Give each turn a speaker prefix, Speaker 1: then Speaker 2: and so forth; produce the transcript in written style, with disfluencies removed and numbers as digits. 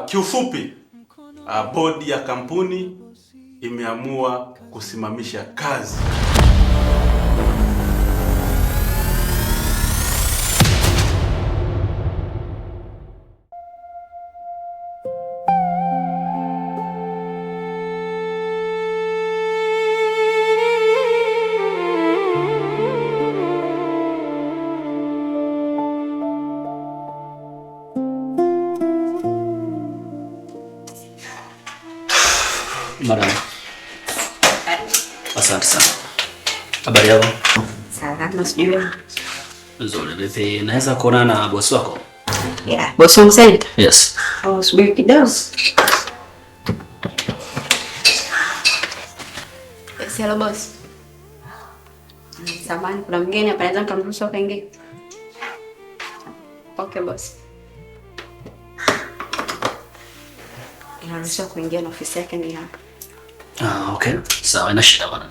Speaker 1: Kiufupi, bodi ya kampuni imeamua kusimamisha kazi.
Speaker 2: Madam. Asante sana. Habari yako?
Speaker 3: Salama, sijui.
Speaker 2: Nzuri. Vipi, naweza kuona na bosi wako?
Speaker 3: Yeah, bosi wangu sasa?
Speaker 2: Yes.
Speaker 3: Oh, subiri kidogo. Hello boss. Samahani, kuna mgeni hapa, naweza nikamruhusu akaingia? Okay boss. Inaruhusiwa kuingia na ofisi yake ni hapa.
Speaker 2: Okay. Sawa, ina shida bwana.